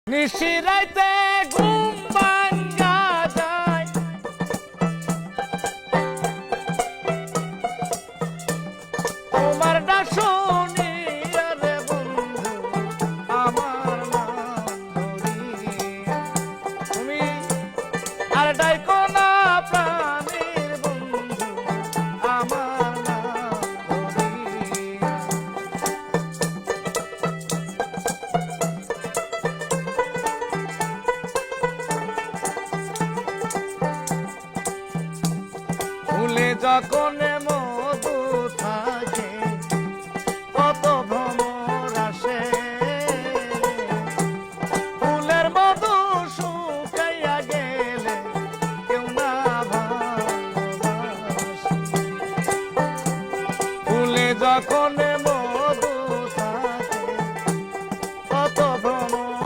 নিশিরাইতে ঘুম ভাঙ্গা যায়, তোমার ডাক শুনিয়া রে বন্ধু আমার নাম ধরিয়া। তুমি আর ডাইকো না প্রাণের বন্ধু আমার নাম ধরিয়া। ভুলে যখন